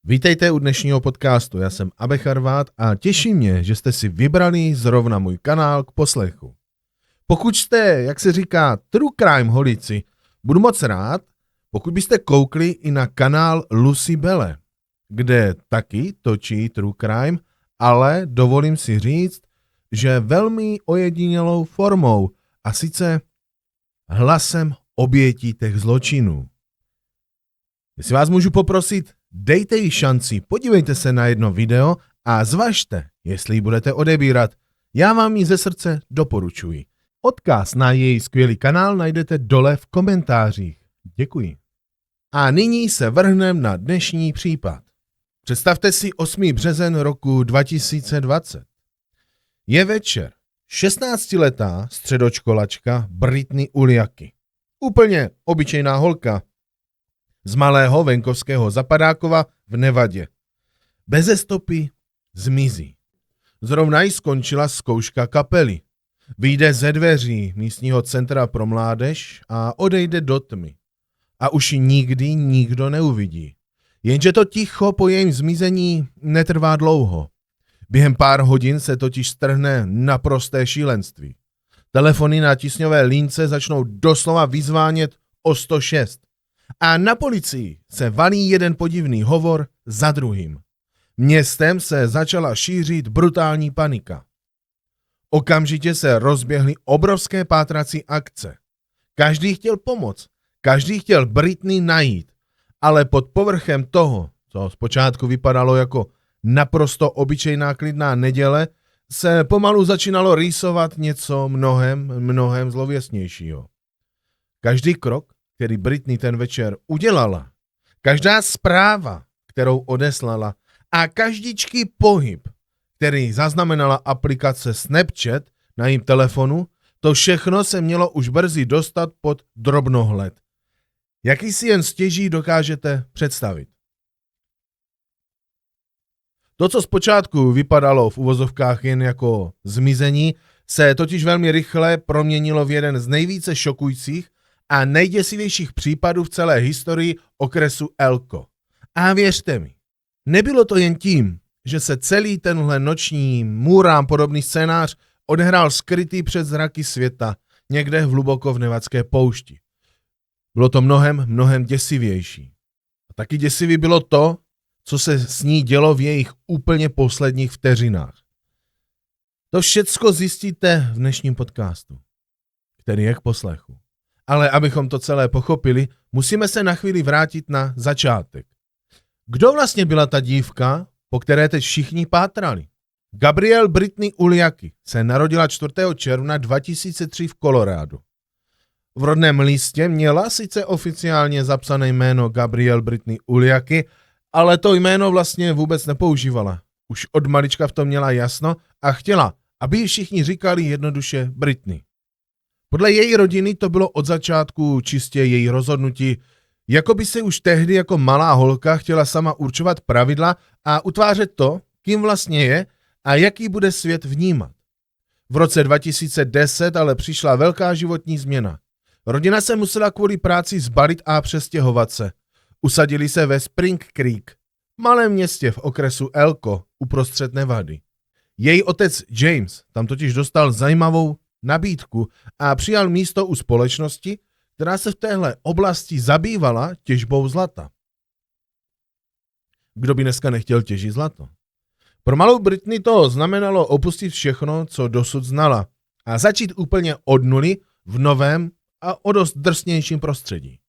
Vítejte u dnešního podcastu, já jsem Abe Charvát a těší mě, že jste si vybrali zrovna můj kanál k poslechu. Pokud jste, jak se říká, true crime holici, budu moc rád, pokud byste koukli i na kanál Lucy Belle, kde taky točí true crime, ale dovolím si říct, že velmi ojedinělou formou, a sice hlasem obětí těch zločinů. Jestli vás můžu poprosit, dejte jí šanci, podívejte se na jedno video a zvažte, jestli ji budete odebírat. Já vám ji ze srdce doporučuji. Odkaz na její skvělý kanál najdete dole v komentářích. Děkuji. A nyní se vrhnem na dnešní případ. Představte si 8. březen roku 2020. Je večer. 16letá středoškolačka Brittany Uliaki. Úplně obyčejná holka z malého venkovského zapadákova v Nevadě. Beze stopy zmizí. Zrovna jí skončila zkouška kapely. Vyjde ze dveří místního centra pro mládež a odejde do tmy. A už ji nikdy nikdo neuvidí. Jenže to ticho po jejím zmizení netrvá dlouho. Během pár hodin se totiž strhne naprosté šílenství. Telefony na tísňové lince začnou doslova vyzvánět o 106. A na policii se valí jeden podivný hovor za druhým. Městem se začala šířit brutální panika. Okamžitě se rozběhly obrovské pátrací akce. Každý chtěl pomoct, každý chtěl Brittany najít, ale pod povrchem toho, co zpočátku vypadalo jako naprosto obyčejná klidná neděle, se pomalu začínalo rýsovat něco mnohem zlověstnějšího. Každý krok, který Brittany ten večer udělala, každá zpráva, kterou odeslala a každičký pohyb, který zaznamenala aplikace Snapchat na jejím telefonu, to všechno se mělo už brzy dostat pod drobnohled. Jaký si jen stěží dokážete představit. To, co zpočátku vypadalo v uvozovkách jen jako zmizení, se totiž velmi rychle proměnilo v jeden z nejvíce šokujících a nejděsivějších případů v celé historii okresu Elko. A věřte mi, nebylo to jen tím, že se celý tenhle noční můrám podobný scénář odehrál skrytý před zraky světa, někde hluboko v nevadské poušti. Bylo to mnohem děsivější. A taky děsivý bylo to, co se s ní dělo v jejich úplně posledních vteřinách. To všecko zjistíte v dnešním podcastu, který je k poslechu. Ale abychom to celé pochopili, musíme se na chvíli vrátit na začátek. Kdo vlastně byla ta dívka, po které teď všichni pátrali? Gabrielle Brittany Uliaki se narodila 4. června 2003 v Kolorádu. V rodném listě měla sice oficiálně zapsané jméno Gabrielle Brittany Uliaki, ale to jméno vlastně vůbec nepoužívala. Už od malička v tom měla jasno a chtěla, aby ji všichni říkali jednoduše Brittany. Podle její rodiny to bylo od začátku čistě její rozhodnutí, jako by se už tehdy jako malá holka chtěla sama určovat pravidla a utvářet to, kým vlastně je a jaký bude svět vnímat. V roce 2010 ale přišla velká životní změna. Rodina se musela kvůli práci zbalit a přestěhovat se. Usadili se ve Spring Creek, malém městě v okresu Elko uprostřed Nevady. Její otec James tam totiž dostal zajímavou nabídku a přijal místo u společnosti, která se v téhle oblasti zabývala těžbou zlata. Kdo by dneska nechtěl těžit zlato? Pro malou Brittany to znamenalo opustit všechno, co dosud znala a začít úplně od nuly v novém a o dost drsnějším prostředí.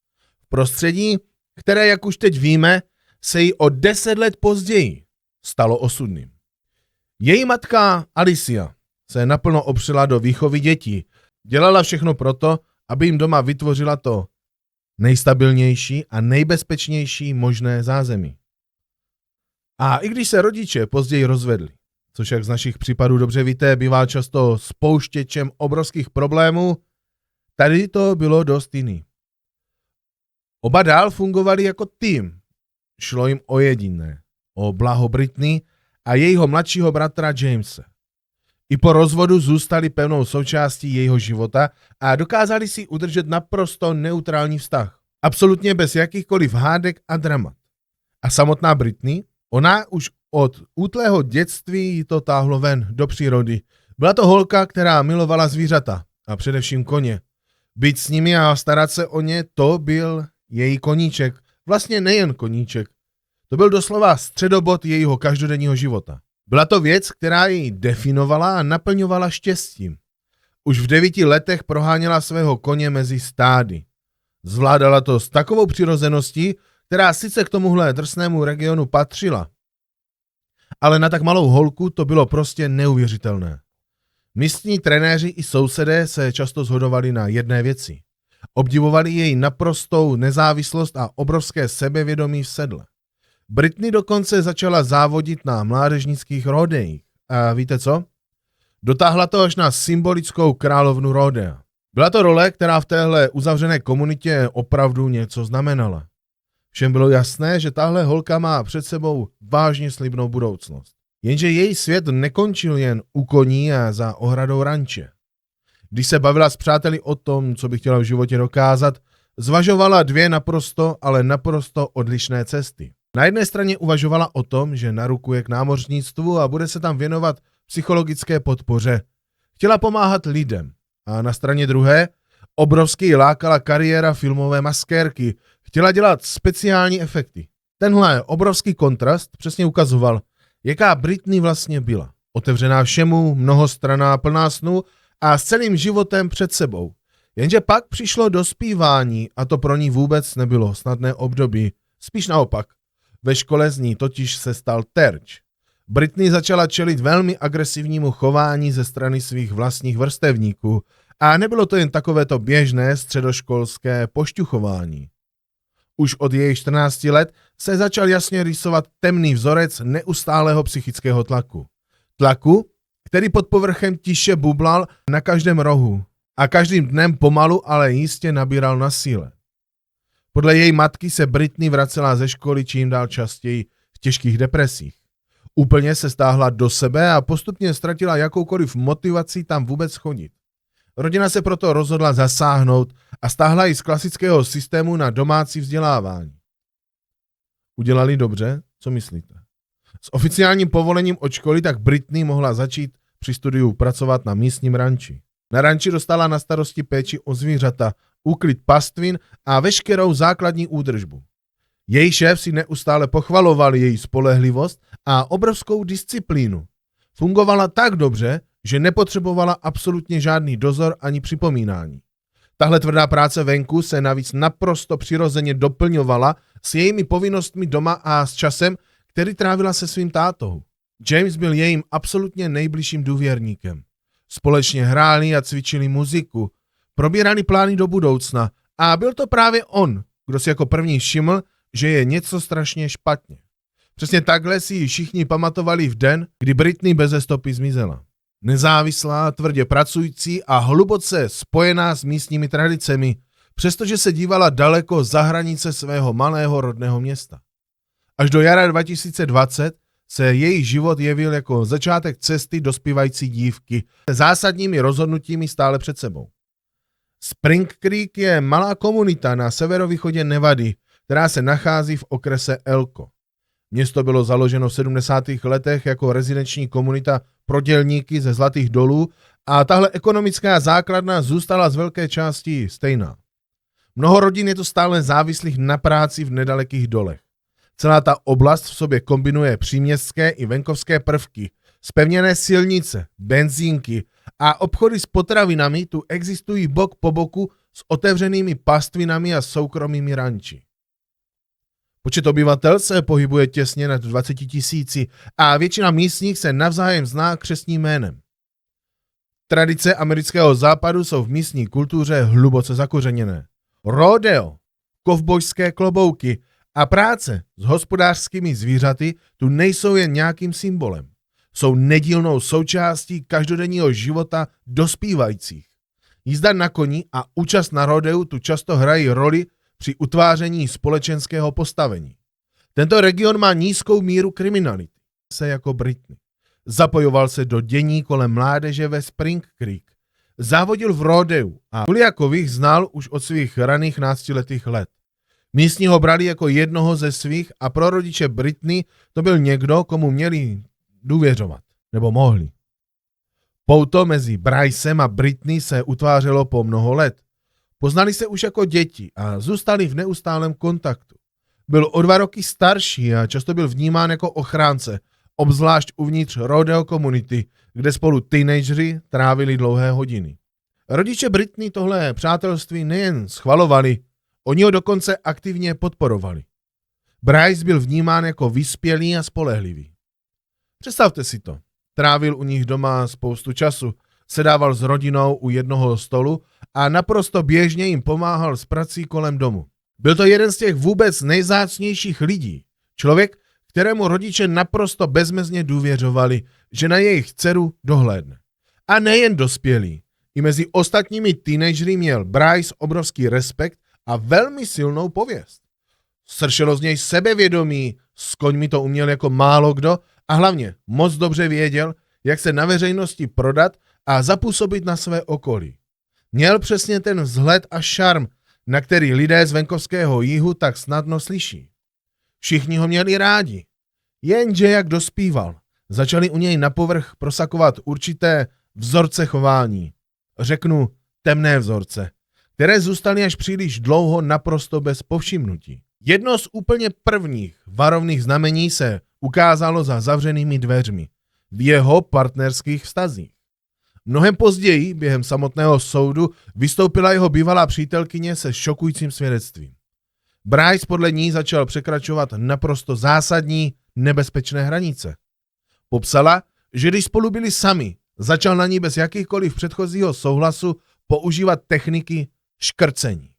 V prostředí, které, jak už teď víme, se jí o 10 let později stalo osudným. Její matka Alicia se naplno opřela do výchovy dětí. Dělala všechno proto, aby jim doma vytvořila to nejstabilnější a nejbezpečnější možné zázemí. A i když se rodiče později rozvedli, což jak z našich případů dobře víte, bývá často spouštěčem obrovských problémů, tady to bylo dost jiný. Oba dál fungovali jako tým. Šlo jim o jediné, o blaho Brittany a jejího mladšího bratra Jamese. I po rozvodu zůstali pevnou součástí jejího života a dokázali si udržet naprosto neutrální vztah. Absolutně bez jakýchkoliv hádek a dramat. A samotná Brittany Ona už od útlého dětství jí to táhlo ven, do přírody. Byla to holka, která milovala zvířata a především koně. Být s nimi a starat se o ně, to byl její koníček. Vlastně nejen koníček. To byl doslova středobod jejího každodenního života. Byla to věc, která ji definovala a naplňovala štěstím. Už v 9 letech proháněla svého koně mezi stády. Zvládala to s takovou přirozeností, která sice k tomuhle drsnému regionu patřila. Ale na tak malou holku to bylo prostě neuvěřitelné. Místní trenéři i sousedé se často shodovali na jedné věci. Obdivovali její naprostou nezávislost a obrovské sebevědomí v sedle. Britney dokonce začala závodit na mládežnických rodejích. A víte co? Dotáhla to až na symbolickou královnu rodea. Byla to role, která v téhle uzavřené komunitě opravdu něco znamenala. Všem bylo jasné, že tahle holka má před sebou vážně slibnou budoucnost. Jenže její svět nekončil jen u koní a za ohradou ranče. Když se bavila s přáteli o tom, co by chtěla v životě dokázat, zvažovala 2 naprosto odlišné cesty. Na jedné straně uvažovala o tom, že narukuje k námořnictvu a bude se tam věnovat psychologické podpoře. Chtěla pomáhat lidem. A na straně druhé obrovsky lákala kariéra filmové maskérky. Chtěla dělat speciální efekty. Tenhle obrovský kontrast přesně ukazoval, jaká Britney vlastně byla. Otevřená všemu, mnohostranná, plná snů a s celým životem před sebou. Jenže pak přišlo dospívání a to pro ní vůbec nebylo snadné období. Spíš naopak. Ve škole z ní totiž se stal terč. Britney začala čelit velmi agresivnímu chování ze strany svých vlastních vrstevníků a nebylo to jen takovéto běžné středoškolské pošťuchování. Už od jejich 14 let se začal jasně rýsovat temný vzorec neustálého psychického tlaku. Tlaku, který pod povrchem tiše bublal na každém rohu a každým dnem pomalu, ale jistě nabíral na síle. Podle její matky se Britney vracela ze školy čím dál častěji v těžkých depresích. Úplně se stáhla do sebe a postupně ztratila jakoukoliv motivaci tam vůbec chodit. Rodina se proto rozhodla zasáhnout a stáhla ji z klasického systému na domácí vzdělávání. Udělali dobře? Co myslíte? S oficiálním povolením od školy tak Britney mohla začít při studiu pracovat na místním ranči. Na ranči dostala na starosti péči o zvířata, úklid pastvin a veškerou základní údržbu. Její šéf si neustále pochvaloval její spolehlivost a obrovskou disciplínu. Fungovala tak dobře, že nepotřebovala absolutně žádný dozor ani připomínání. Tahle tvrdá práce venku se navíc naprosto přirozeně doplňovala s jejími povinnostmi doma a s časem, který trávila se svým tátou. James byl jejím absolutně nejbližším důvěrníkem. Společně hráli a cvičili muziku, probírali plány do budoucna a byl to právě on, kdo si jako první všiml, že je něco strašně špatně. Přesně takhle si ji všichni pamatovali v den, kdy Britney beze stopy zmizela. Nezávislá, tvrdě pracující a hluboce spojená s místními tradicemi, přestože se dívala daleko za hranice svého malého rodného města. Až do jara 2020 se její život jevil jako začátek cesty dospívající dívky se zásadními rozhodnutími stále před sebou. Spring Creek je malá komunita na severovýchodě Nevady, která se nachází v okrese Elko. Město bylo založeno v 70. letech jako rezidenční komunita pro dělníky ze Zlatých dolů a tahle ekonomická základna zůstala z velké části stejná. Mnoho rodin je to stále závislých na práci v nedalekých dolech. Celá ta oblast v sobě kombinuje příměstské i venkovské prvky, zpevněné silnice, benzínky a obchody s potravinami tu existují bok po boku s otevřenými pastvinami a soukromými ranči. Počet obyvatel se pohybuje těsně nad 20 000 a většina místních se navzájem zná křestním jménem. Tradice amerického západu jsou v místní kultuře hluboce zakořeněné. Rodeo, kovbojské klobouky a práce s hospodářskými zvířaty tu nejsou jen nějakým symbolem. Jsou nedílnou součástí každodenního života dospívajících. Jízda na koni a účast na rodeu tu často hrají roli při utváření společenského postavení. Tento region má nízkou míru kriminality, se jako Britney. Zapojoval se do dění kolem mládeže ve Spring Creek. Závodil v rodeu a Kuliakových znal už od svých raných 12letých let. Místní ho brali jako jednoho ze svých a pro rodiče Britney to byl někdo, komu měli důvěřovat. Nebo mohli. Pouto mezi Brycem a Britney se utvářelo po mnoho let. Poznali se už jako děti a zůstali v neustálém kontaktu. Byl o 2 roky starší a často byl vnímán jako ochránce, obzvlášť uvnitř rodeo komunity, kde spolu teenageři trávili dlouhé hodiny. Rodiče Britney tohle přátelství nejen schvalovali, oni ho dokonce aktivně podporovali. Bryce byl vnímán jako vyspělý a spolehlivý. Představte si to. Trávil u nich doma spoustu času, sedával s rodinou u jednoho stolu a naprosto běžně jim pomáhal s prací kolem domu. Byl to jeden z těch vůbec nejvzácnějších lidí. Člověk, kterému rodiče naprosto bezmezně důvěřovali, že na jejich dceru dohlédne. A nejen dospělí. I mezi ostatními teenagery měl Bryce obrovský respekt a velmi silnou pověst. Sršelo z něj sebevědomí, s koňmi to uměl jako málo kdo a hlavně moc dobře věděl, jak se na veřejnosti prodat a zapůsobit na své okolí. Měl přesně ten vzhled a šarm, na který lidé z venkovského jihu tak snadno slyší. Všichni ho měli rádi. Jenže jak dospíval, začali u něj na povrch prosakovat určité vzorce chování. Řeknu temné vzorce, které zůstaly až příliš dlouho naprosto bez povšimnutí. Jedno z úplně prvních varovných znamení se ukázalo za zavřenými dveřmi v jeho partnerských vztazích. Mnohem později, během samotného soudu, vystoupila jeho bývalá přítelkyně se šokujícím svědectvím. Bryce podle ní začal překračovat naprosto zásadní, nebezpečné hranice. Popsala, že když spolu byli sami, začal na ní bez jakýchkoliv předchozího souhlasu používat techniky škrcení.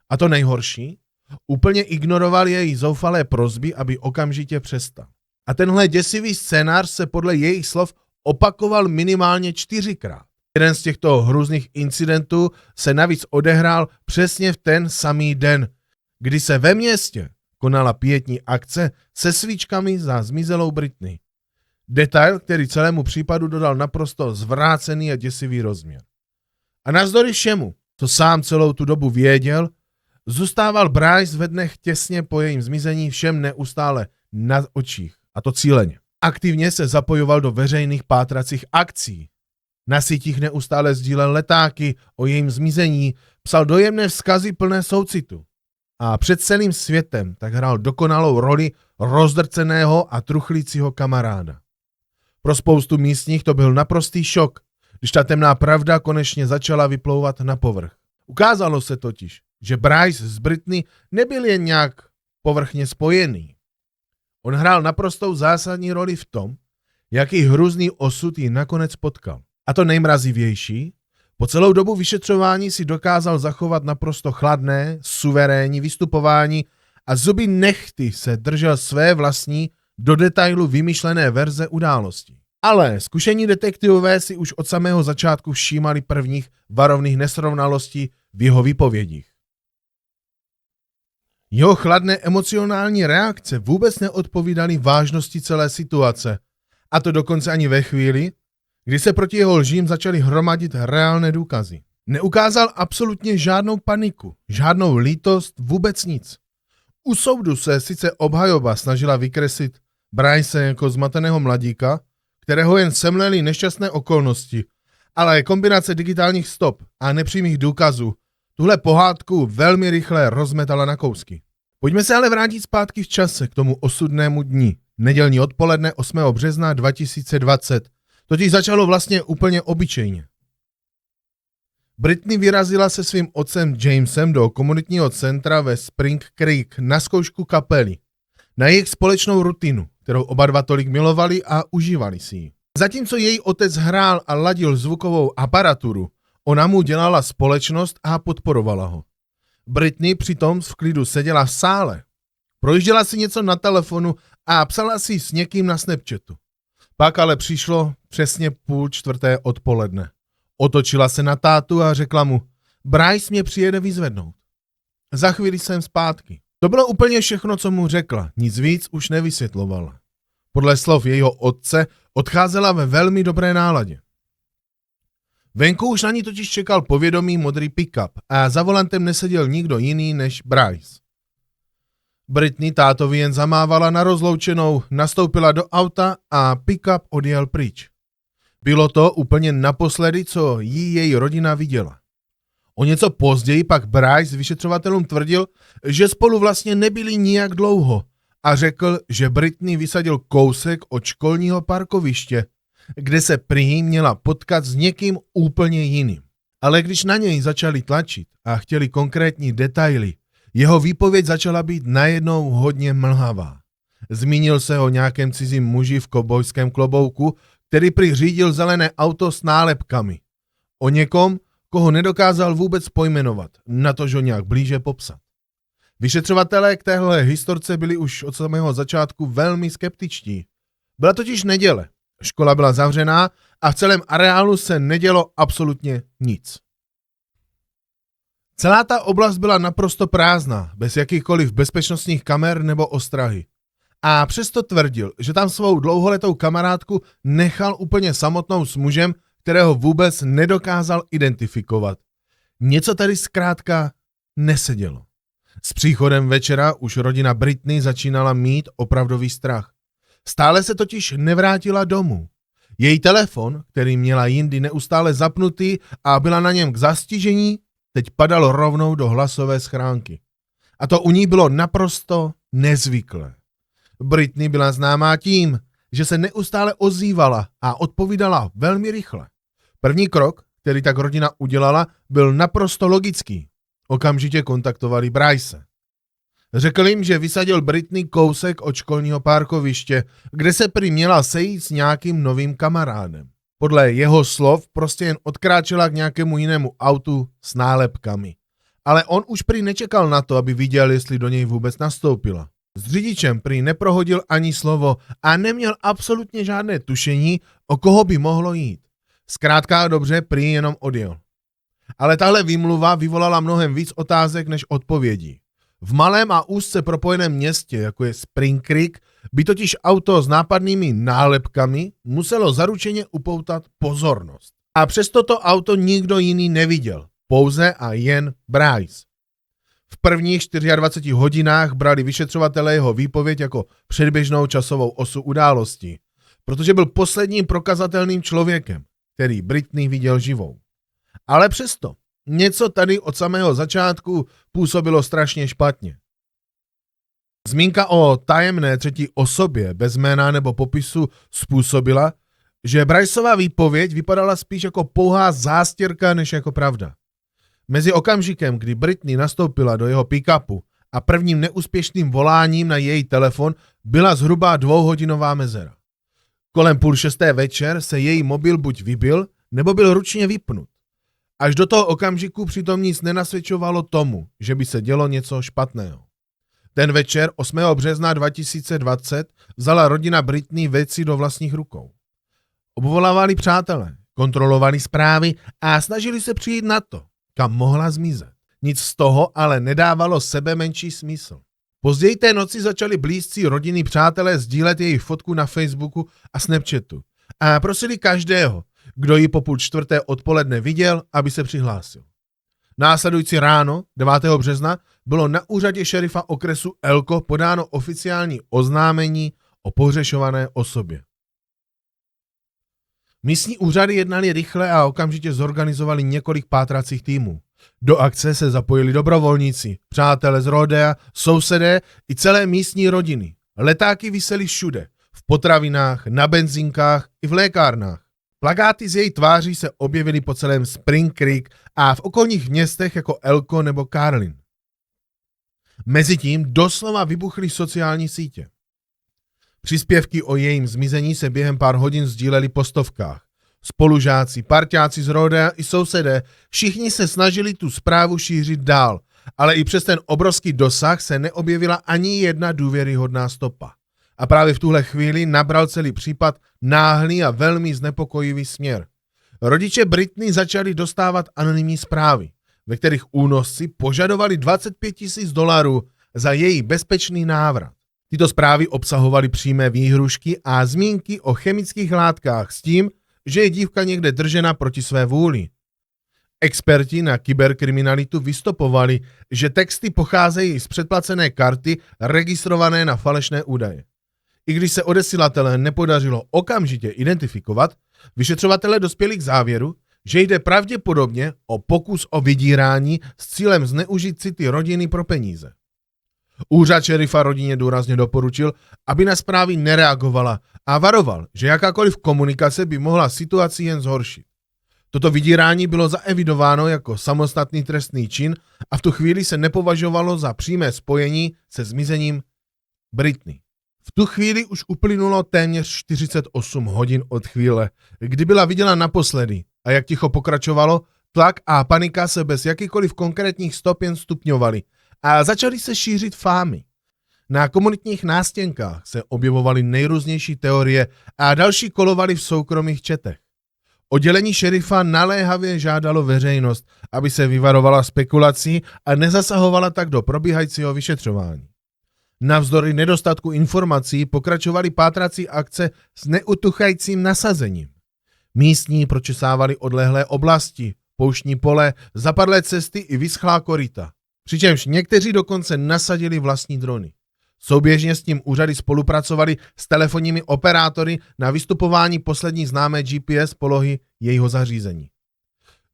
A to nejhorší, úplně ignoroval její zoufalé prosby, aby okamžitě přestal. A tenhle děsivý scénář se podle jejich slov opakoval minimálně 4krát. Jeden z těchto hrůzných incidentů se navíc odehrál přesně v ten samý den, kdy se ve městě konala pietní akce se svíčkami za zmizelou Britney. Detail, který celému případu dodal naprosto zvrácený a děsivý rozměr. A navzdory všemu, co sám celou tu dobu věděl, zůstával Bryce ve dnech těsně po jejím zmizení všem neustále na očích, a to cíleně. Aktivně se zapojoval do veřejných pátracích akcí. Na sítích neustále sdílel letáky o jejím zmizení, psal dojemné vzkazy plné soucitu. A před celým světem tak hrál dokonalou roli rozdrceného a truchlícího kamaráda. Pro spoustu místních to byl naprostý šok, když ta temná pravda konečně začala vyplouvat na povrch. Ukázalo se totiž, že Bryce s Britney nebyl jen nějak povrchně spojený. On hrál naprostou zásadní roli v tom, jaký hrůzný osud ji nakonec potkal. A to nejmrazivější, po celou dobu vyšetřování si dokázal zachovat naprosto chladné, suverénní vystupování a zuby nehty se držel své vlastní, do detailu vymyšlené verze událostí. Ale zkušení detektivové si už od samého začátku všímali prvních varovných nesrovnalostí v jeho výpovědích. Jeho chladné emocionální reakce vůbec neodpovídaly vážnosti celé situace, a to dokonce ani ve chvíli, kdy se proti jeho lžím začaly hromadit reálné důkazy. Neukázal absolutně žádnou paniku, žádnou lítost, vůbec nic. U soudu se sice obhajoba snažila vykreslit Bryce jako zmateného mladíka, kterého jen semlely nešťastné okolnosti, ale kombinace digitálních stop a nepřímých důkazů tuhle pohádku velmi rychle rozmetala na kousky. Pojďme se ale vrátit zpátky v čase k tomu osudnému dni, nedělní odpoledne 8. března 2020. Totiž začalo vlastně úplně obyčejně. Britney vyrazila se svým otcem Jamesem do komunitního centra ve Spring Creek na zkoušku kapely, na jejich společnou rutinu, kterou oba dva tolik milovali a užívali si ji. Zatímco její otec hrál a ladil zvukovou aparaturu, ona mu dělala společnost a podporovala ho. Britney přitom v klidu seděla v sále. Projížděla si něco na telefonu a psala si s někým na Snapchatu. Pak ale přišlo přesně 3:30 odpoledne. Otočila se na tátu a řekla mu: Bryce mě přijede vyzvednout. Za chvíli jsem zpátky. To bylo úplně všechno, co mu řekla, nic víc už nevysvětlovala. Podle slov jejího otce odcházela ve velmi dobré náladě. Venku už na ní totiž čekal povědomý modrý pick-up a za volantem neseděl nikdo jiný než Bryce. Britney tátovi jen zamávala na rozloučenou, nastoupila do auta a pick-up odjel pryč. Bylo to úplně naposledy, co jí její rodina viděla. O něco později pak Bryce vyšetřovatelům tvrdil, že spolu vlastně nebyli nijak dlouho a řekl, že Britney vysadil kousek od školního parkoviště, kde se prý měla potkat s někým úplně jiným. Ale když na něj začali tlačit a chtěli konkrétní detaily, jeho výpověď začala být najednou hodně mlhavá. Zmínil se o nějakém cizím muži v kovbojském klobouku, který prý řídil zelené auto s nálepkami. O někom, koho nedokázal vůbec pojmenovat, natož ho nějak blíže popsat. Vyšetřovatelé k téhle historce byli už od samého začátku velmi skeptičtí. Byla totiž neděle, škola byla zavřená a v celém areálu se nedělo absolutně nic. Celá ta oblast byla naprosto prázdná, bez jakýchkoliv bezpečnostních kamer nebo ostrahy. A přesto tvrdil, že tam svou dlouholetou kamarádku nechal úplně samotnou s mužem, kterého vůbec nedokázal identifikovat. Něco tady zkrátka nesedělo. S příchodem večera už rodina Britney začínala mít opravdový strach. Stále se totiž nevrátila domů. Její telefon, který měla jindy neustále zapnutý a byla na něm k zastižení, teď padal rovnou do hlasové schránky. A to u ní bylo naprosto nezvyklé. Britney byla známá tím, že se neustále ozývala a odpovídala velmi rychle. První krok, který tak rodina udělala, byl naprosto logický. Okamžitě kontaktovali Bryce. Řekl jim, že vysadil Britney kousek od školního parkoviště, kde se prý měla sejít s nějakým novým kamarádem. Podle jeho slov prostě jen odkráčela k nějakému jinému autu s nálepkami. Ale on už prý nečekal na to, aby viděl, jestli do něj vůbec nastoupila. S řidičem prý neprohodil ani slovo a neměl absolutně žádné tušení, o koho by mohlo jít. Zkrátka a dobře prý jenom odjel. Ale tahle výmluva vyvolala mnohem víc otázek než odpovědí. V malém a úzce propojeném městě, jako je Spring Creek, by totiž auto s nápadnými nálepkami muselo zaručeně upoutat pozornost. A přesto to auto nikdo jiný neviděl, pouze a jen Bryce. V prvních 24 hodinách brali vyšetřovatelé jeho výpověď jako předběžnou časovou osu událostí, protože byl posledním prokazatelným člověkem, který Britney viděl živou. Ale přesto něco tady od samého začátku působilo strašně špatně. Zmínka o tajemné třetí osobě bez jména nebo popisu způsobila, že Bryceova výpověď vypadala spíš jako pouhá zástěrka než jako pravda. Mezi okamžikem, kdy Britney nastoupila do jeho pick-upu a prvním neúspěšným voláním na její telefon byla zhruba 2hodinová mezera. Kolem 5:30 večer se její mobil buď vybil, nebo byl ručně vypnut. Až do toho okamžiku přitom nic nenasvědčovalo tomu, že by se dělo něco špatného. Ten večer 8. března 2020 vzala rodina Britney věci do vlastních rukou. Obvolávali přátelé, kontrolovali zprávy a snažili se přijít na to, kam mohla zmizet. Nic z toho ale nedávalo sebe menší smysl. Později té noci začali blízcí rodinní přátelé sdílet její fotku na Facebooku a Snapchatu a prosili každého, kdo ji po 3:30 odpoledne viděl, aby se přihlásil. Následující ráno, 9. března, bylo na úřadě šerifa okresu Elko podáno oficiální oznámení o pohřešované osobě. Místní úřady jednali rychle a okamžitě zorganizovali několik pátracích týmů. Do akce se zapojili dobrovolníci, přátelé z rodea, sousedé i celé místní rodiny. Letáky visely všude, v potravinách, na benzinkách i v lékárnách. Plakáty z její tváří se objevily po celém Spring Creek a v okolních městech jako Elko nebo Carlin. Mezitím doslova vybuchly sociální sítě. Příspěvky o jejím zmizení se během pár hodin sdílely po stovkách. Spolužáci, parťáci z rodea i sousedé, všichni se snažili tu zprávu šířit dál, ale i přes ten obrovský dosah se neobjevila ani jedna důvěryhodná stopa. A právě v tuhle chvíli nabral celý případ náhlý a velmi znepokojivý směr. Rodiče Britney začali dostávat anonymní zprávy, ve kterých únosci požadovali $25,000 za její bezpečný návrat. Tyto zprávy obsahovaly přímé výhrušky a zmínky o chemických látkách s tím, že je dívka někde držena proti své vůli. Experti na kyberkriminalitu vystopovali, že texty pocházejí z předplacené karty registrované na falešné údaje. I když se odesilatele nepodařilo okamžitě identifikovat, vyšetřovatelé dospěli k závěru, že jde pravděpodobně o pokus o vydírání s cílem zneužít city rodiny pro peníze. Úřad šerifa rodině důrazně doporučil, aby na zprávy nereagovala a varoval, že jakákoliv komunikace by mohla situaci jen zhoršit. Toto vydírání bylo zaevidováno jako samostatný trestný čin a v tu chvíli se nepovažovalo za přímé spojení se zmizením Britney. V tu chvíli už uplynulo téměř 48 hodin od chvíle, kdy byla viděna naposledy a jak ticho pokračovalo, tlak a panika se bez jakýchkoliv konkrétních stop jen stupňovaly a začaly se šířit fámy. Na komunitních nástěnkách se objevovaly nejrůznější teorie a další kolovaly v soukromých chatech. Oddělení šerifa naléhavě žádalo veřejnost, aby se vyvarovala spekulací a nezasahovala tak do probíhajícího vyšetřování. Navzdory nedostatku informací pokračovaly pátrací akce s neutuchajícím nasazením. Místní pročesávali odlehlé oblasti, pouštní pole, zapadlé cesty i vyschlá koryta. Přičemž někteří dokonce nasadili vlastní drony. Souběžně s tím úřady spolupracovali s telefonními operátory na vystupování poslední známé GPS polohy jejího zařízení.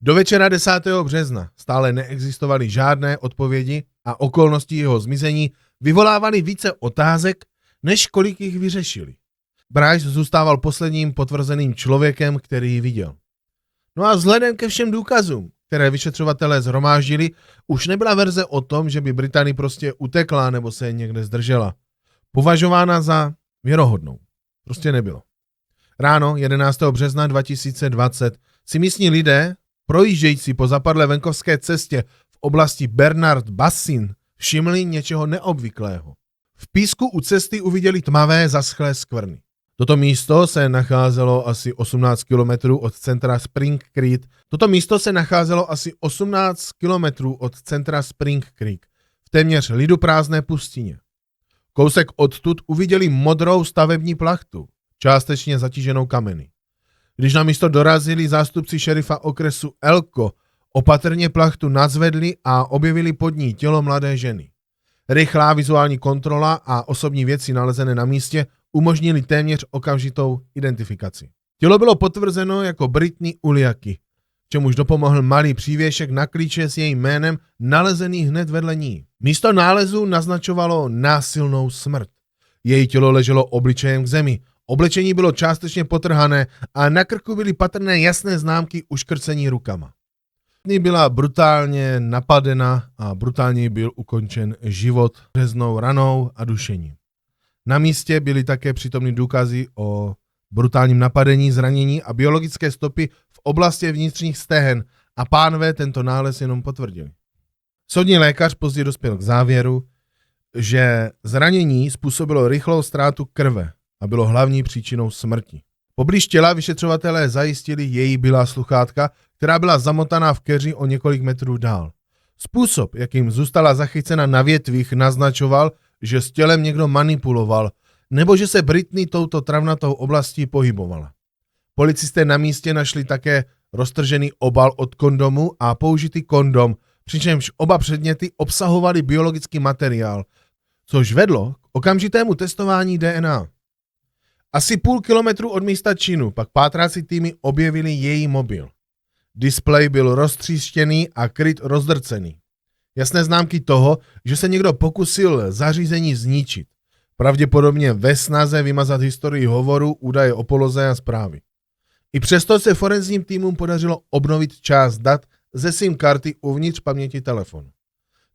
Do večera 10. března stále neexistovaly žádné odpovědi a okolnosti jeho zmizení vyvolávaly více otázek, než kolik jich vyřešili. Bryce zůstával posledním potvrzeným člověkem, který ji viděl. No a vzhledem ke všem důkazům, které vyšetřovatelé shromáždili, už nebyla verze o tom, že by Brittany prostě utekla nebo se někde zdržela. Považována za věrohodnou. Prostě nebylo. Ráno 11. března 2020 si místní lidé, projíždějící po zapadlé venkovské cestě v oblasti Bernard Bassin, všimli něčeho neobvyklého. V písku u cesty uviděli tmavé zaschlé skvrny. Toto místo se nacházelo asi 18 km od centra Spring Creek, v téměř liduprázdné pustině. Kousek odtud uviděli modrou stavební plachtu, částečně zatíženou kameny. Když na místo dorazili zástupci šerifa okresu Elko, opatrně plachtu nadzvedli a objevili pod ní tělo mladé ženy. Rychlá vizuální kontrola a osobní věci nalezené na místě umožnili téměř okamžitou identifikaci. Tělo bylo potvrzeno jako Britney Uliaki, čemuž dopomohl malý přívěšek na klíče s jejím jménem nalezený hned vedle ní. Místo nálezu naznačovalo násilnou smrt. Její tělo leželo obličejem k zemi, oblečení bylo částečně potrhané a na krku byly patrné jasné známky uškrcení rukama. Byla brutálně napadena a brutálně byl ukončen život řeznou ranou a dušením. Na místě byly také přítomny důkazy o brutálním napadení, zranění a biologické stopy v oblasti vnitřních stehen a pánové tento nález jenom potvrdili. Soudní lékař později dospěl k závěru, že zranění způsobilo rychlou ztrátu krve a bylo hlavní příčinou smrti. Poblíž těla vyšetřovatelé zajistili její bílá sluchátka, která byla zamotaná v keři o několik metrů dál. Způsob, jakým zůstala zachycena na větvích, naznačoval, že s tělem někdo manipuloval, nebo že se Britney touto travnatou oblastí pohybovala. Policisté na místě našli také roztržený obal od kondomu a použitý kondom, přičemž oba předměty obsahovaly biologický materiál, což vedlo k okamžitému testování DNA. Asi půl kilometru od místa činu pak pátrácí týmy objevili její mobil. Displej byl roztříštěný a kryt rozdrcený. Jasné známky toho, že se někdo pokusil zařízení zničit. Pravděpodobně ve snaze vymazat historii hovoru, údaje o poloze a zprávy. I přesto se forenzním týmům podařilo obnovit část dat ze SIM karty uvnitř paměti telefonu.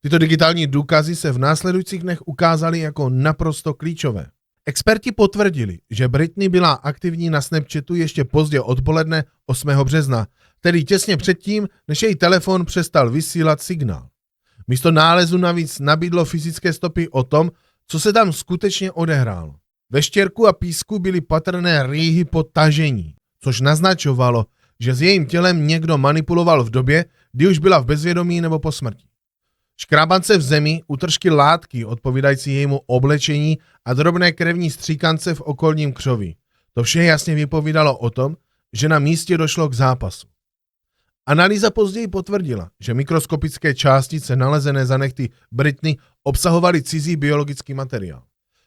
Tyto digitální důkazy se v následujících dnech ukázaly jako naprosto klíčové. Experti potvrdili, že Britney byla aktivní na Snapchatu ještě pozdě odpoledne 8. března, tedy těsně předtím, než její telefon přestal vysílat signál. Místo nálezu navíc nabídlo fyzické stopy o tom, co se tam skutečně odehrálo. Ve štěrku a písku byly patrné rýhy po tažení, což naznačovalo, že s jejím tělem někdo manipuloval v době, kdy už byla v bezvědomí nebo po smrti. Škrábance v zemi, utržky látky odpovídající jejímu oblečení a drobné krevní stříkance v okolním křoví. To vše jasně vypovídalo o tom, že na místě došlo k zápasu. Analýza později potvrdila, že mikroskopické částice nalezené za nehty Britney obsahovaly cizí biologický materiál.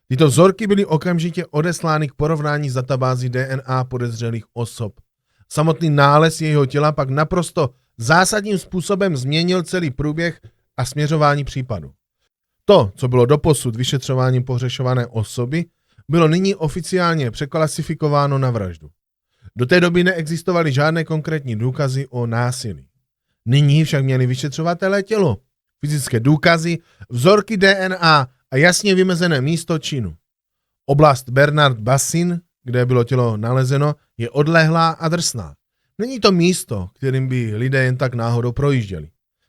Tyto vzorky byly okamžitě odeslány k porovnání s databází DNA podezřelých osob. Samotný nález jejího těla pak naprosto zásadním způsobem změnil celý průběh a směřování případu. To, co bylo doposud vyšetřováním pohřešované osoby, bylo nyní oficiálně překlasifikováno na vraždu. Do té doby neexistovaly žádné konkrétní důkazy o násilí. Nyní však měli vyšetřovatelé tělo, fyzické důkazy, vzorky DNA a jasně vymezené místo činu. Oblast Bernard Basin, kde bylo tělo nalezeno, je odlehlá a drsná. Není to místo, kterým by lidé jen tak náhodou projížděli.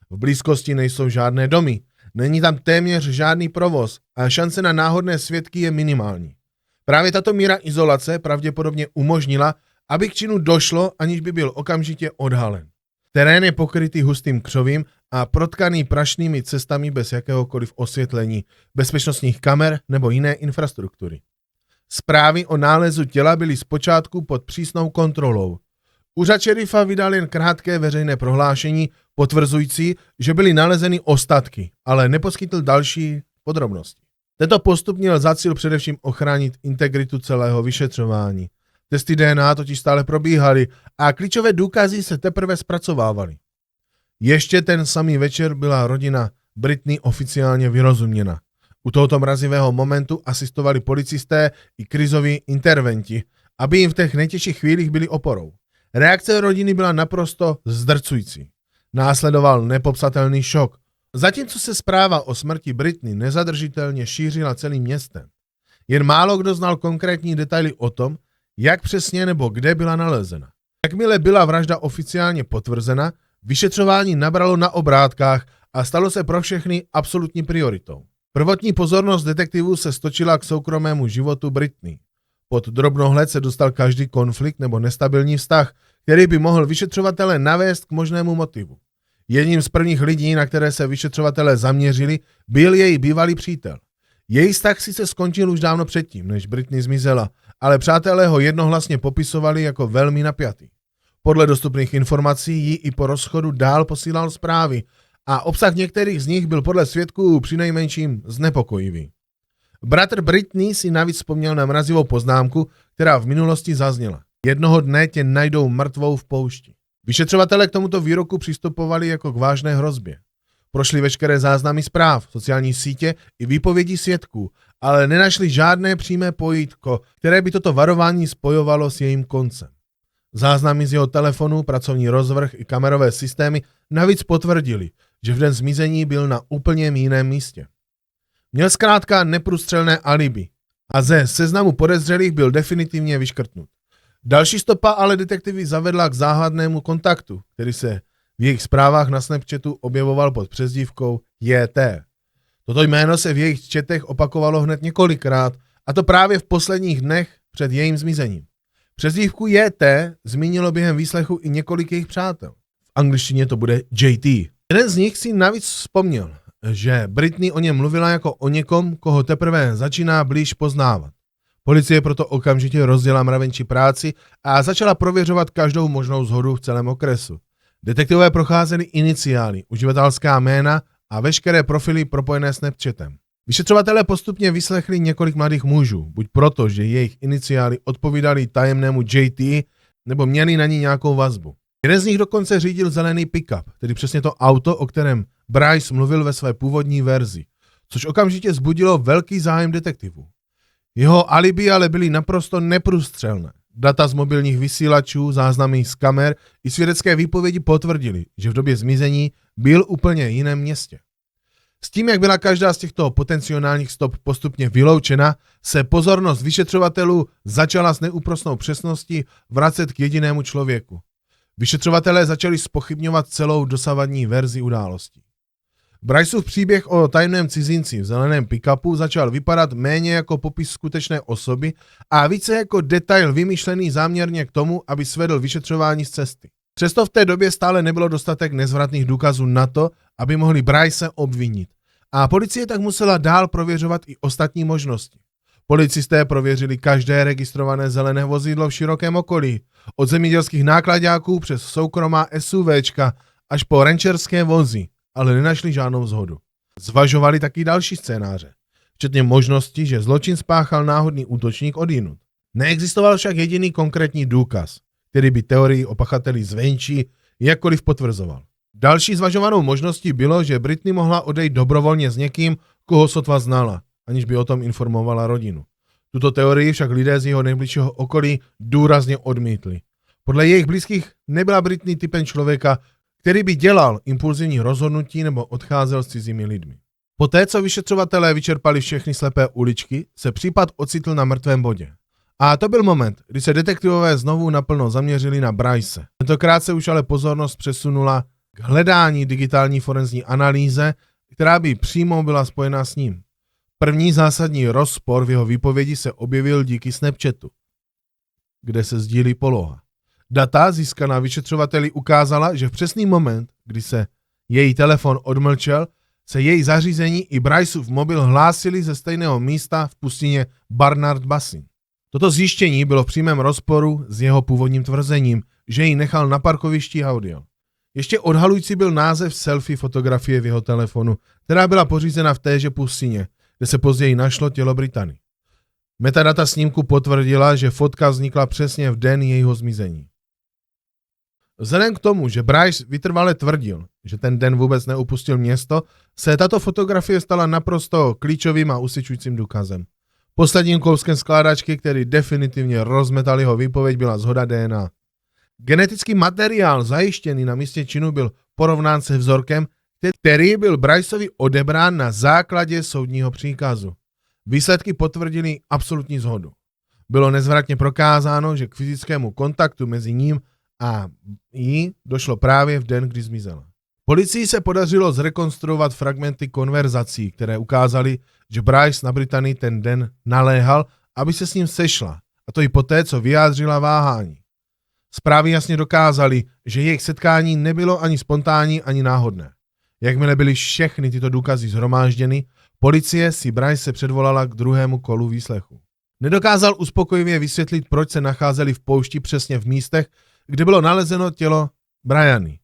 V blízkosti nejsou žádné domy, není tam téměř žádný provoz a šance na náhodné svědky je minimální. Právě tato míra izolace pravděpodobně umožnila, aby k činu došlo, aniž by byl okamžitě odhalen. Terén je pokrytý hustým křovím a protkaný prašnými cestami bez jakéhokoliv osvětlení, bezpečnostních kamer nebo jiné infrastruktury. Zprávy o nálezu těla byly zpočátku pod přísnou kontrolou. Úřad šerifa vydal jen krátké veřejné prohlášení potvrzující, že byly nalezeny ostatky, ale neposkytl další podrobnosti. Tento postup měl za cíl především ochránit integritu celého vyšetřování. Testy DNA totiž stále probíhaly a klíčové důkazy se teprve zpracovávaly. Ještě ten samý večer byla rodina Britney oficiálně vyrozuměna. U tohoto mrazivého momentu asistovali policisté i krizoví interventi, aby jim v těch nejtěžších chvílích byli oporou. Reakce rodiny byla naprosto zdrcující. Následoval nepopsatelný šok, zatímco se zpráva o smrti Britney nezadržitelně šířila celým městem. Jen málo kdo znal konkrétní detaily o tom, jak přesně nebo kde byla nalezena. Jakmile byla vražda oficiálně potvrzena, vyšetřování nabralo na obrátkách a stalo se pro všechny absolutní prioritou. Prvotní pozornost detektivů se stočila k soukromému životu Britney. Pod drobnohled se dostal každý konflikt nebo nestabilní vztah, který by mohl vyšetřovatele navést k možnému motivu. Jedním z prvních lidí, na které se vyšetřovatelé zaměřili, byl její bývalý přítel. Její vztah sice skončil už dávno předtím, než Britney zmizela, ale přátelé ho jednohlasně popisovali jako velmi napjatý. Podle dostupných informací jí i po rozchodu dál posílal zprávy a obsah některých z nich byl podle svědků přinejmenším znepokojivý. Bratr Britney si navíc vzpomněl na mrazivou poznámku, která v minulosti zazněla. Jednoho dne tě najdou mrtvou v poušti. Vyšetřovatelé k tomuto výroku přistupovali jako k vážné hrozbě. Prošli veškeré záznamy zpráv, sociální sítě i výpovědi svědků, ale nenašli žádné přímé pojítko, které by toto varování spojovalo s jejím koncem. Záznamy z jeho telefonu, pracovní rozvrh i kamerové systémy navíc potvrdili, že v den zmizení byl na úplně jiném místě. Měl zkrátka neprůstřelné alibi a ze seznamu podezřelých byl definitivně vyškrtnut. Další stopa ale detektivy zavedla k záhadnému kontaktu, který se v jejich zprávách na Snapchatu objevoval pod přezdívkou JT. Toto jméno se v jejich četech opakovalo hned několikrát, a to právě v posledních dnech před jejím zmizením. Přezdívku JT zmínilo během výslechu i několik jejich přátel. V angličtině to bude JT. Jeden z nich si navíc vzpomněl, že Britney o něm mluvila jako o někom, koho teprve začíná blíž poznávat. Policie proto okamžitě rozdělila mravenčí práci a začala prověřovat každou možnou shodu v celém okresu. Detektivové procházeli iniciály, uživatelská jména a veškeré profily propojené s Snapchatem. Vyšetřovatelé postupně vyslechli několik mladých mužů, buď proto, že jejich iniciály odpovídaly tajemnému JT, nebo měli na ní nějakou vazbu. Jeden z nich dokonce řídil zelený pick-up, tedy přesně to auto, o kterém Bryce mluvil ve své původní verzi, což okamžitě vzbudilo velký zájem detektivů. Jeho alibi ale byly naprosto neprůstřelné. Data z mobilních vysílačů, záznamy z kamer i svědecké výpovědi potvrdili, že v době zmizení byl úplně jiném městě. S tím, jak byla každá z těchto potenciálních stop postupně vyloučena, se pozornost vyšetřovatelů začala s neúprosnou přesností vracet k jedinému člověku. Vyšetřovatelé začali zpochybňovat celou dosavadní verzi událostí. Bryceův příběh o tajemném cizinci v zeleném pick-upu začal vypadat méně jako popis skutečné osoby a více jako detail vymyšlený záměrně k tomu, aby svedl vyšetřování z cesty. Přesto v té době stále nebylo dostatek nezvratných důkazů na to, aby mohli Bryce obvinit. A policie tak musela dál prověřovat i ostatní možnosti. Policisté prověřili každé registrované zelené vozidlo v širokém okolí, od zemědělských nákladáků přes soukromá SUVčka až po rancherské vozy, ale nenašli žádnou shodu. Zvažovali taky další scénáře, včetně možnosti, že zločin spáchal náhodný útočník odjinud. Neexistoval však jediný konkrétní důkaz, který by teorii o pachateli zvenčí jakkoliv potvrzoval. Další zvažovanou možností bylo, že Britney mohla odejít dobrovolně s někým, koho sotva znala, aniž by o tom informovala rodinu. Tuto teorii však lidé z jeho nejbližšího okolí důrazně odmítli. Podle jejich blízkých nebyla Britney typem člověka, který by dělal impulzivní rozhodnutí nebo odcházel s cizími lidmi. Poté, co vyšetřovatelé vyčerpali všechny slepé uličky, se případ ocitl na mrtvém bodě. A to byl moment, kdy se detektivové znovu naplno zaměřili na Bryce. Tentokrát se už ale pozornost přesunula k hledání digitální forenzní analýze, která by přímo byla spojená s ním. První zásadní rozpor v jeho výpovědi se objevil díky Snapchatu, kde se sdílí poloha. Data získaná vyšetřovateli ukázala, že v přesný moment, kdy se její telefon odmlčel, se její zařízení i Bryceův mobil hlásili ze stejného místa v pustině Barnard Basin. Toto zjištění bylo v přímém rozporu s jeho původním tvrzením, že ji nechal na parkovišti audio. Ještě odhalující byl název selfie fotografie v jeho telefonu, která byla pořízena v téže pustině, kde se později našlo tělo Brittany. Metadata snímku potvrdila, že fotka vznikla přesně v den jejího zmizení. Vzhledem k tomu, že Bryce vytrvale tvrdil, že ten den vůbec neopustil město, se tato fotografie stala naprosto klíčovým a usvědčujícím důkazem. Posledním kouskem skládačky, který definitivně rozmetal jeho výpověď, byla shoda DNA. Genetický materiál zajištěný na místě činu byl porovnán se vzorkem, který byl Bryceovi odebrán na základě soudního příkazu. Výsledky potvrdily absolutní shodu. Bylo nezvratně prokázáno, že k fyzickému kontaktu mezi ním a jí došlo právě v den, kdy zmizela. Policii se podařilo zrekonstruovat fragmenty konverzací, které ukázaly, že Bryce na Britanii ten den naléhal, aby se s ním sešla, a to i poté, co vyjádřila váhání. Zprávy jasně dokázaly, že jejich setkání nebylo ani spontánní, ani náhodné. Jakmile byly všechny tyto důkazy shromážděny, policie si Bryce předvolala k druhému kolu výslechu. Nedokázal uspokojivě vysvětlit, proč se nacházeli v poušti přesně v místech, kde bylo nalezeno tělo Briany.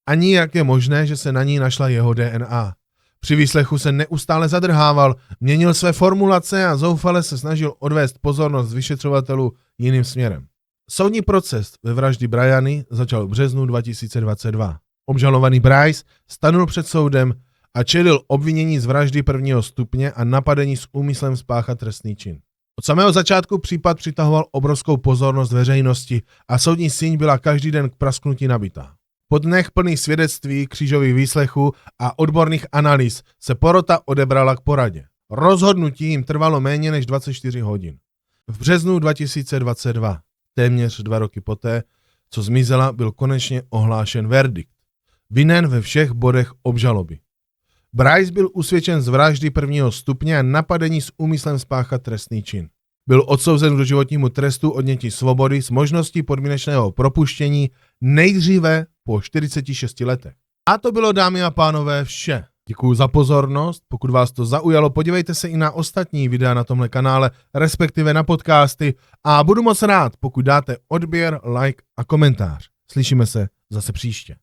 Ani jak je možné, že se na ní našla jeho DNA. Při výslechu se neustále zadrhával, měnil své formulace a zoufale se snažil odvést pozornost vyšetřovatelů jiným směrem. Soudní proces ve vraždě Briany začal v březnu 2022. Obžalovaný Bryce stanul před soudem a čelil obvinění z vraždy prvního stupně a napadení s úmyslem spáchat trestný čin. Od samého začátku případ přitahoval obrovskou pozornost veřejnosti a soudní síň byla každý den k prasknutí nabitá. Po dnech plných svědectví, křížových výslechů a odborných analýz se porota odebrala k poradě. Rozhodnutí jim trvalo méně než 24 hodin. V březnu 2022, téměř 2 roky poté, co zmizela, byl konečně ohlášen verdikt. Vinen ve všech bodech obžaloby. Bryce byl usvědčen z vraždy prvního stupně a napadení s úmyslem spáchat trestný čin. Byl odsouzen k doživotnímu trestu odnětí svobody s možností podmínečného propuštění nejdříve po 46 letech. A to bylo, dámy a pánové, vše. Děkuji za pozornost, pokud vás to zaujalo, podívejte se i na ostatní videa na tomhle kanále, respektive na podcasty a budu moc rád, pokud dáte odběr, like a komentář. Slyšíme se zase příště.